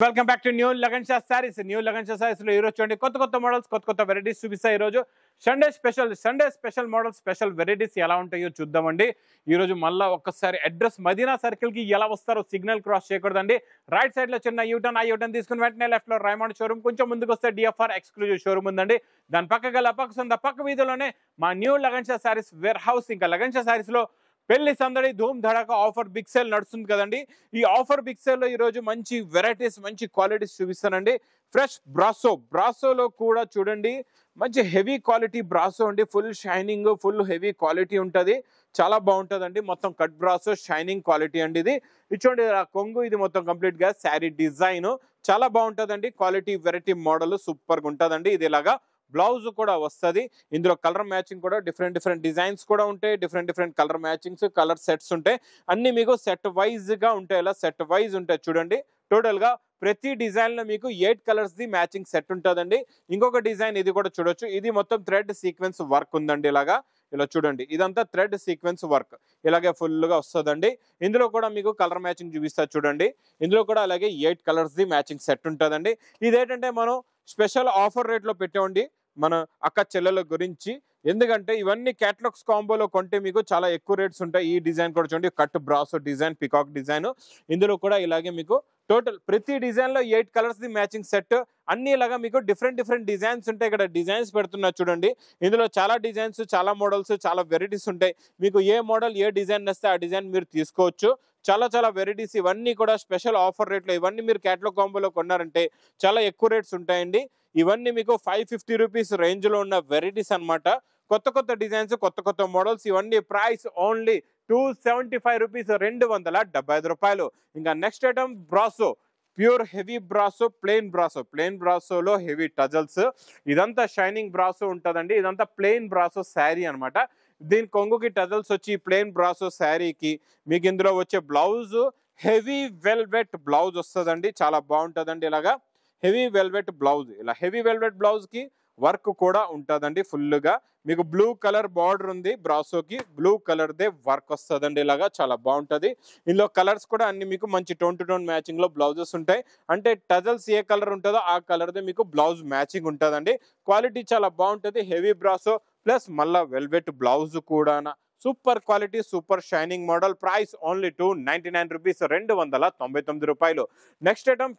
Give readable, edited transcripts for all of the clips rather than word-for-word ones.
Welcome back to new Lagan Shah saris. New Lagan Shah saris లో ఈ రోజు చూడండి కొత్త మోడల్స్, కొత్త వెరైటీస్ చూపిస్తాయి. ఈ రోజు Sunday special models, special varieties ఎలా ఉంటాయో చూద్దామండి. ఈ రోజు మళ్ళీ ఒక్కసారి అడ్రస్ మదీనా సర్కిల్ కి ఎలా వస్తారో సిగ్నల్ క్రాస్ చేయకూడదండి. రైట్ సైడ్ లో చిన్న యూటర్న్, ఆ యూటర్న్ తీసుకుని వెంటనే లెఫ్ట్ లో రైమండ్ షోరూమ్, కొంచెం ముందుకు వస్తే డిఎఫ్ఆర్ ఎక్స్క్లూజివ్ షోరూమ్ ఉందండి. దాని పక్క గల పక్క వీధిలోనే మా new Lagan Shah sarees warehouse. ఇంకా లగన్ షా సారీస్ లో పెళ్లి సందడి ధూమ్ ధడాకా ఆఫర్ బిగ్ సేల్ నడుస్తుంది కదండి. ఈ ఆఫర్ బిగ్ సేల్ లో ఈ రోజు మంచి వెరైటీస్, మంచి క్వాలిటీస్ చూపిస్తానండి. ఫ్రెష్ బ్రాసోలో కూడా చూడండి మంచి హెవీ క్వాలిటీ బ్రాసో అండి. Full shining, full heavy quality ఉంటుంది. చాలా బాగుంటుందండి. మొత్తం కట్ బ్రాసో షైనింగ్ క్వాలిటీ అండి. ఇది చూడండి ఆ కొంగు, ఇది మొత్తం కంప్లీట్ గా శారీ డిజైన్ చాలా బాగుంటుందండి. క్వాలిటీ వెరైటీ మోడల్ సూపర్ గా ఉంటుందండి. ఇది ఇలాగా బ్లౌజ్ కూడా వస్తుంది. ఇందులో కలర్ మ్యాచింగ్ కూడా డిఫరెంట్ డిజైన్స్ కూడా ఉంటాయి. Different colour matchings, colour sets ఉంటాయి. అన్ని మీకు సెట్ వైజ్ గా ఉంటాయి. ఇలా సెట్ వైజ్ ఉంటాయి చూడండి. టోటల్ గా ప్రతి డిజైన్ లో మీకు 8 కలర్స్ ది మ్యాచింగ్ సెట్ ఉంటుందండి. ఇంకొక డిజైన్ ఇది కూడా చూడొచ్చు. ఇది మొత్తం థ్రెడ్ సీక్వెన్స్ వర్క్ ఉందండి. ఇలా చూడండి, ఇదంతా థ్రెడ్ సీక్వెన్స్ వర్క్ ఇలాగే ఫుల్ గా వస్తుందండి. ఇందులో కూడా మీకు కలర్ మ్యాచింగ్ చూపిస్తా చూడండి. ఇందులో కూడా అలాగే 8 కలర్స్ ది మ్యాచింగ్ సెట్ ఉంటుందండి. ఇదేంటంటే మనం స్పెషల్ ఆఫర్ రేట్ లో పెట్టామండి మన అక్క చెల్లెల గురించి. ఎందుకంటే ఇవన్నీ క్యాటలాగ్స్ కాంబోలో కొంటే మీకు చాలా ఎక్కువ రేట్స్ ఉంటాయి. ఈ డిజైన్ కూడా చూడండి, cut brasso design, peacock design. ఇందులో కూడా ఇలాగే మీకు టోటల్ ప్రతి డిజైన్ లో 8 కలర్స్ ది మ్యాచింగ్ సెట్. అన్ని ఇలాగా మీకు డిఫరెంట్ డిజైన్స్ ఉంటాయి. ఇక్కడ డిజైన్స్ పెడుతున్నా చూడండి. ఇందులో చాలా డిజైన్స్, చాలా మోడల్స్, చాలా వెరైటీస్ ఉంటాయి. మీకు ఏ మోడల్, ఏ డిజైన్ వస్తే ఆ డిజైన్ మీరు తీసుకోవచ్చు. చాలా వెరైటీస్. ఇవన్నీ కూడా స్పెషల్ ఆఫర్ రేట్లో. ఇవన్నీ మీరు క్యాటలాగ్ కాంబోలో కొన్నారంటే చాలా ఎక్కువ రేట్స్ ఉంటాయండి. ఇవన్నీ మీకు 550 రూపీస్ రేంజ్ లో ఉన్న వెరైటీస్ అన్నమాట. కొత్త డిజైన్స్, కొత్త మోడల్స్. ఇవన్నీ ప్రైస్ ఓన్లీ 275 రూపీస్, 275 రూపాయలు. ఇంకా next item brasso, pure heavy brasso, plain బ్రాసోలో హెవీ టజల్స్. ఇదంతా షైనింగ్ బ్రాసో ఉంటుందండి. ఇదంతా ప్లెయిన్ బ్రాసో శారీ అనమాట. దీని కొంగుకి టజల్స్ వచ్చి ప్లెయిన్ బ్రాసో శారీకి మీకు ఇందులో వచ్చే బ్లౌజ్ హెవీ వెల్వెట్ బ్లౌజ్ వస్తుందండి. చాలా బాగుంటుందండి. ఇలాగా హెవీ వెల్వెట్ బ్లౌజ్, ఇలా హెవీ వెల్వెట్ బ్లౌజ్ కి వర్క్ కూడా ఉంటుందండి. ఫుల్ గా మీకు బ్లూ కలర్ బార్డర్ ఉంది. బ్రాసోకి బ్లూ కలర్ దే వర్క్ వస్తుందండి. ఇలాగా చాలా బాగుంటది. ఇందులో కలర్స్ కూడా అన్ని మీకు మంచి టోన్ టు టోన్ మ్యాచింగ్ లో బ్లౌజెస్ ఉంటాయి. అంటే టజల్స్ ఏ కలర్ ఉంటుందో ఆ కలర్ దే మీకు బ్లౌజ్ మ్యాచింగ్ ఉంటుందండి. క్వాలిటీ చాలా బాగుంటది. హెవీ బ్రాసో ప్లస్ మళ్ళా వెల్వెట్ బ్లౌజ్ కూడా super quality, super shining model. Price only 299 rupees, 299 రూపాయలు. Next item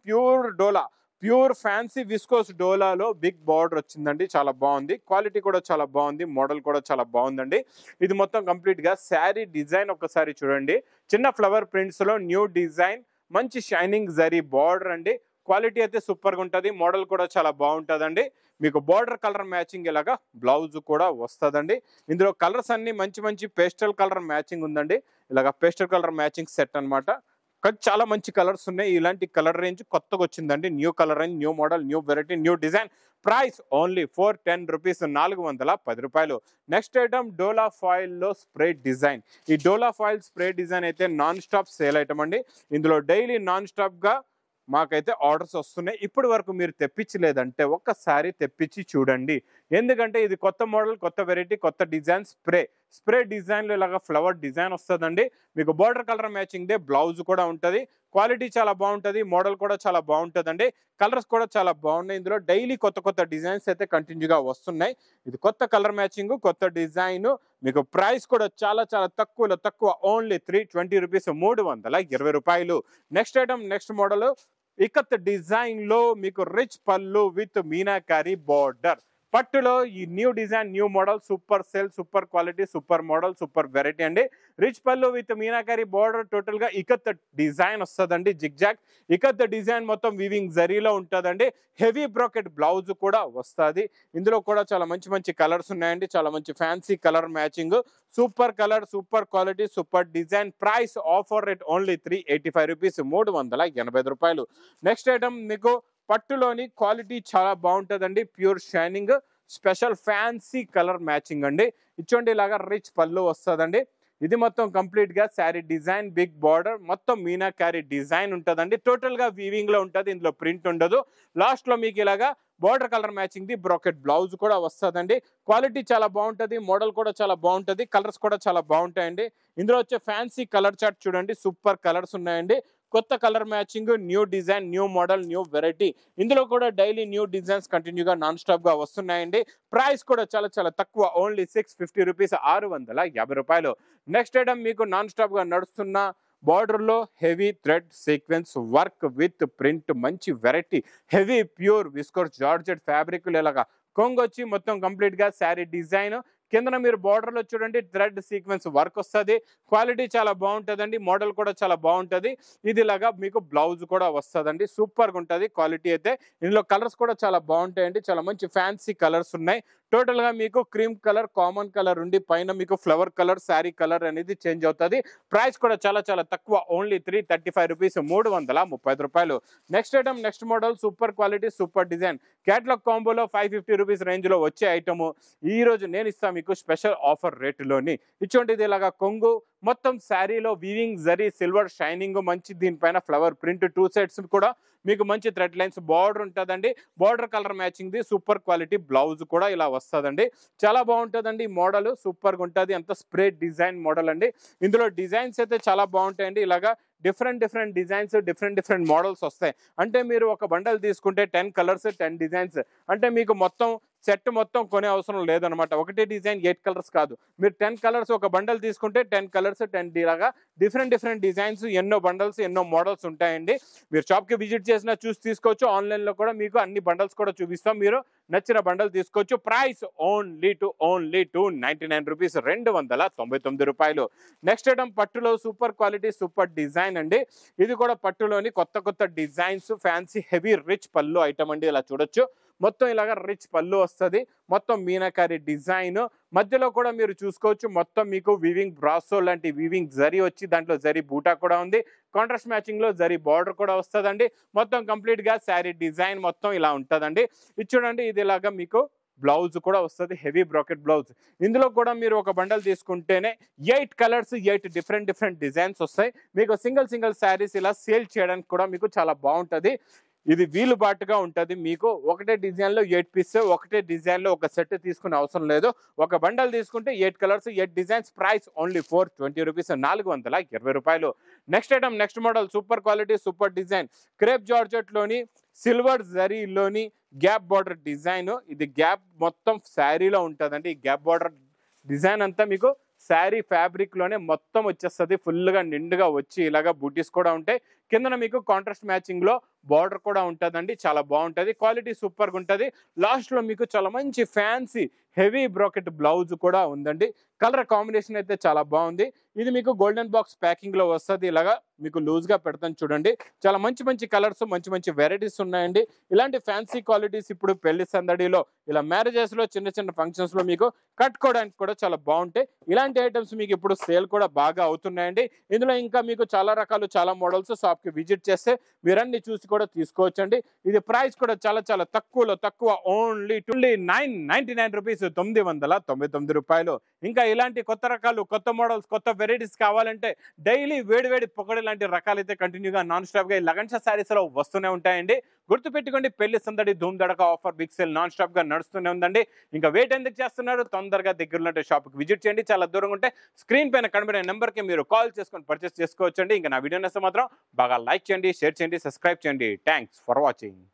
pure fancy viscose డోలాలో బిగ్ బార్డర్ వచ్చిందండి. చాలా బాగుంది. క్వాలిటీ కూడా చాలా బాగుంది. మోడల్ కూడా చాలా బాగుందండి. ఇది మొత్తం కంప్లీట్ గా శారీ డిజైన్ ఒకసారి చూడండి. చిన్న ఫ్లవర్ ప్రింట్స్ లో న్యూ డిజైన్, మంచి షైనింగ్ జరీ బార్డర్ అండి. క్వాలిటీ అయితే సూపర్ గా ఉంటుంది. మోడల్ కూడా చాలా బాగుంటుందండి. మీకు బార్డర్ కలర్ మ్యాచింగ్ ఇలాగా బ్లౌజ్ కూడా వస్తుందండి. ఇందులో కలర్స్ అన్ని మంచి పేస్టల్ కలర్ మ్యాచింగ్ ఉందండి. ఇలాగా పేస్టల్ కలర్ మ్యాచింగ్ సెట్ అనమాట. చాలా మంచి కలర్స్ ఉన్నాయి. ఇలాంటి కలర్ రేంజ్ కొత్తగా వచ్చిందండి. New colour range, new model, new variety, new design. Price only 410 rupees, 410 రూపాయలు. నెక్స్ట్ ఐటమ్ డోలా ఫాయిల్ లో స్ప్రే డిజైన్. ఈ డోలా ఫాయిల్ స్ప్రే డిజైన్ అయితే నాన్ స్టాప్ సేల్ ఐటమ్ అండి. ఇందులో డైలీ నాన్ స్టాప్ గా మాకైతే ఆర్డర్స్ వస్తున్నాయి. ఇప్పటి వరకు మీరు తెప్పించలేదంటే ఒక్కసారి తెప్పించి చూడండి. ఎందుకంటే ఇది కొత్త మోడల్, కొత్త వెరైటీ, కొత్త డిజైన్. స్ప్రే డిజైన్ లో ఇలాగా ఫ్లవర్ డిజైన్ వస్తుందండి. మీకు border colour matching they blouse కూడా ఉంటుంది. క్వాలిటీ చాలా బాగుంటుంది. మోడల్ కూడా చాలా బాగుంటుందండి. కలర్స్ కూడా చాలా బాగున్నాయి. ఇందులో డైలీ కొత్త డిజైన్స్ అయితే కంటిన్యూగా వస్తున్నాయి. ఇది కొత్త కలర్ మ్యాచింగ్, కొత్త డిజైన్. మీకు ప్రైస్ కూడా చాలా తక్కువ. ఓన్లీ 320 రూపీస్, 320 రూపాయలు. Next item, next model ikat design లో మీకు రిచ్ పళ్ళు విత్ మీనాకారి బార్డర్. పట్టులో ఈ new design, new model, super sale, super quality, super model, super variety అండి. రిచ్ పళ్ళు విత్ మీనాకారి బార్డర్. టోటల్ గా ఇకత్ డిజైన్ వస్తుందండి. జిగ్జాగ్ ఇకత్ డిజైన్ మొత్తం వీవింగ్ జరీలో ఉంటుందండి. హెవీ బ్రాకెట్ బ్లౌజ్ కూడా వస్తుంది. ఇందులో కూడా చాలా మంచి కలర్స్ ఉన్నాయండి. చాలా మంచి fancy colour matching. Super colour, super quality, super design. Price offer rate only 385 rupees, 385 రూపాయలు. నెక్స్ట్ ఐటమ్ మీకు పట్టులోని క్వాలిటీ చాలా బాగుంటుందండి. Pure shining, special fancy colour matching అండి. ఇచ్చోండి ఇలాగా రిచ్ పళ్ళు వస్తుందండి. ఇది మొత్తం కంప్లీట్ గా శారీ డిజైన్, బిగ్ బార్డర్, మొత్తం మీనాకారి డిజైన్ ఉంటుందండి. టోటల్ గా వీవింగ్ లో ఉంటుంది. ఇందులో ప్రింట్ ఉండదు. లాస్ట్ లో మీకు ఇలాగా border colour matching the bracket blouse కూడా వస్తుందండి. క్వాలిటీ చాలా బాగుంటుంది. మోడల్ కూడా చాలా బాగుంటుంది. కలర్స్ కూడా చాలా బాగుంటాయండి. ఇందులో వచ్చే ఫ్యాన్సీ కలర్ చార్ట్ చూడండి. సూపర్ కలర్స్ ఉన్నాయండి. కొత్త colour matching, new design, new model, new variety. ఇందులో కూడా డైలీ న్యూ డిజైన్స్ కంటిన్యూగా నాన్ స్టాప్ గా వస్తున్నాయండి. ప్రైస్ కూడా చాలా చాలా తక్కువ, ఓన్లీ 650 రూపీస్, 650 రూపాయలు. నెక్స్ట్ ఐటమ్ మీకు నాన్ స్టాప్ గా నడుస్తున్న బార్డర్ లో heavy thread sequence work with print, మంచి variety, heavy pure viscose georgette fabric. ఇలాగా కొంగు వచ్చి మొత్తం కంప్లీట్ గా శారీ డిజైన్, కింద మీరు బార్డర్ లో చూడండి థ్రెడ్ సీక్వెన్స్ వర్క్ వస్తుంది. క్వాలిటీ చాలా బాగుంటుందండి, మోడల్ కూడా చాలా బాగుంటుంది. ఇది ఇలాగా మీకు బ్లౌజ్ కూడా వస్తుందండి, సూపర్ గా ఉంటుంది క్వాలిటీ అయితే. ఇందులో కలర్స్ కూడా చాలా బాగుంటాయండి, చాలా మంచి ఫ్యాన్సీ కలర్స్ ఉన్నాయి. టోటల్ గా మీకు క్రీమ్ కలర్, కామన్ కలర్ ఉండి పైన మీకు ఫ్లవర్ కలర్, శారీ కలర్ అనేది చేంజ్ అవుతుంది. ప్రైస్ కూడా చాలా చాలా తక్కువ, ఓన్లీ 335 రూపీస్, 335 రూపాయలు. Next item, next model, super quality, super design, catalogue కాంబోలో 550 రూపీస్ రేంజ్ లో వచ్చే ఐటమ్. ఈ రోజు నేను ఇస్తాను మీకు స్పెషల్ ఆఫర్ రేటులోని. ఇటువంటిది ఇలాగా కొంగు మొత్తం శారీలో వీవింగ్ జరీ సిల్వర్ షైనింగ్, మంచి దీనిపైన ఫ్లవర్ ప్రింట్, 2 సైడ్స్ కూడా మీకు మంచి థ్రెడ్ లైన్స్ బార్డర్ ఉంటుందండి. Border colour matching the super quality blouse కూడా ఇలా వస్తుందండి. చాలా బాగుంటుందండి మోడల్, సూపర్గా ఉంటుంది. అంత స్ప్రే డిజైన్ మోడల్ అండి. ఇందులో డిజైన్స్ అయితే చాలా బాగుంటాయండి. ఇలాగా డిఫరెంట్ డిజైన్స్, డిఫరెంట్ మోడల్స్ వస్తాయి. అంటే మీరు ఒక బండల్ తీసుకుంటే 10 కలర్స్ 10 డిజైన్స్, అంటే మీకు మొత్తం సెట్ మొత్తం కొనే అవసరం లేదనమాట. ఒకటే డిజైన్ 8 కలర్స్ కాదు, మీరు 10 కలర్స్ ఒక బండల్ తీసుకుంటే 10 కలర్స్ 10 లాగా డిఫరెంట్ డిజైన్స్, ఎన్నో బండల్స్, ఎన్నో మోడల్స్ ఉంటాయండి. మీరు షాప్కి విజిట్ చేసినా చూసి తీసుకోవచ్చు. ఆన్లైన్లో కూడా మీకు అన్ని బండల్స్ కూడా చూపిస్తాం, మీరు నచ్చిన బండల్ తీసుకోవచ్చు. ప్రైస్ ఓన్లీ 299 రూపీస్, 299 రూపాయలు. నెక్స్ట్ ఐటమ్ పట్టులో సూపర్ క్వాలిటీ, సూపర్ డిజైన్ అండి. ఇది కూడా పట్టులోని కొత్త డిజైన్స్, ఫ్యాన్సీ హెవీ రిచ్ పళ్ళు ఐటమ్ అండి. ఇలా చూడొచ్చు, మొత్తం ఇలాగా రిచ్ పళ్ళు వస్తుంది, మొత్తం మీనాకారి డిజైన్. మధ్యలో కూడా మీరు చూసుకోవచ్చు, మొత్తం మీకు వీవింగ్ బ్రాసో లాంటి వీవింగ్ జరీ వచ్చి దాంట్లో జరీ బూటా కూడా ఉంది. కాంట్రాస్ట్ మ్యాచింగ్ లో జరీ బార్డర్ కూడా వస్తుందండి. మొత్తం కంప్లీట్ గా శారీ డిజైన్ మొత్తం ఇలా ఉంటుందండి. ఇది చూడండి, ఇది ఇలాగా మీకు బ్లౌజ్ కూడా వస్తుంది, హెవీ బ్రాకెట్ బ్లౌజ్. ఇందులో కూడా మీరు ఒక బండల్ తీసుకుంటేనే 8 కలర్స్, 8 డిఫరెంట్ డిజైన్స్ వస్తాయి. మీకు సింగిల్ శారీస్ ఇలా సేల్ చేయడానికి కూడా మీకు చాలా బాగుంటుంది. ఇది వీలుబాటుగా ఉంటుంది. మీకు ఒకటే డిజైన్ లో 8 పీస్, ఒకటే డిజైన్ లో ఒక సెట్ తీసుకునే అవసరం లేదు. ఒక బండల్ తీసుకుంటే 8 colours 8 designs. Price only 420 rupees, 420 రూపాయలు. Next item, next model, super quality, super design, crepe georgette లోని సిల్వర్ జరీలోని గ్యాప్ బార్డర్ డిజైన్. ఇది గ్యాప్ మొత్తం శారీలో ఉంటుందండి. ఈ గ్యాప్ బార్డర్ డిజైన్ అంతా మీకు శారీ ఫ్యాబ్రిక్ లోనే మొత్తం వచ్చేస్తుంది, ఫుల్ గా నిండుగా వచ్చి ఇలాగా బూటీస్ కూడా ఉంటాయి. కిందన మీకు కాంట్రాస్ట్ మ్యాచింగ్ లో బార్డర్ కూడా ఉంటుందండి, చాలా బాగుంటుంది. క్వాలిటీ సూపర్ గా ఉంటుంది. లాస్ట్ లో మీకు చాలా మంచి ఫ్యాన్సీ హెవీ బ్రాకెట్ బ్లౌజ్ కూడా ఉందండి. కలర్ కాంబినేషన్ అయితే చాలా బాగుంది. ఇది మీకు గోల్డెన్ బాక్స్ ప్యాకింగ్ లో వస్తుంది. ఇలాగా మీకు లూజ్ గా పెడతాను చూడండి. చాలా మంచి కలర్స్, మంచి వెరైటీస్ ఉన్నాయండి. ఇలాంటి ఫ్యాన్సీ క్వాలిటీస్ ఇప్పుడు పెళ్లి సందడిలో, ఇలా మ్యారేజెస్ లో, చిన్న ఫంక్షన్స్ లో మీకు కట్టుకోవడానికి కూడా చాలా బాగుంటాయి. ఇలాంటి ఐటమ్స్ మీకు ఇప్పుడు సేల్ కూడా బాగా అవుతున్నాయండి. ఇందులో ఇంకా మీకు చాలా రకాలు, చాలా మోడల్స్ షాప్ కి విజిట్ చేస్తే మీరన్నీ చూసి కూడా తీసుకోవచ్చండి. ఇది ప్రైస్ కూడా చాలా తక్కువ, ఓన్లీ 999 రూపీస్, 999 రూపాయలు. ఇంకా ఇలాంటి కొత్త రకాలు, కొత్త మోడల్స్, కొత్త వెరైటీస్ కావాలంటే డైలీ వేడి పొగడి లాంటి రకాలు అయితే కంటిన్యూగా నాన్ స్టాప్ గా ఈ లగన్షా శారీస్ లో వస్తూనే ఉంటాయండి. గుర్తుపెట్టుకోండి, పెళ్లి సందడి ధూమ్ దడక offer big sale non stop గా నడుస్తూనే ఉందండి. ఇంకా వెయిట్ ఎందుకు చేస్తున్నారు, తొందరగా దగ్గరలో షాప్ కి విజిట్ చేయండి. చాలా దూరంగా ఉంటే స్క్రీన్ పైన కనబడే నెంబర్ కి మీరు కాల్ చేసుకొని పర్చేస్ చేసుకోవచ్చండి. ఇంకా నా వీడియో నచ్చితే మాత్రం బాగా లైక్ చేయండి, షేర్ చేయండి, సబ్స్క్రైబ్ చేయండి. Thanks for watching.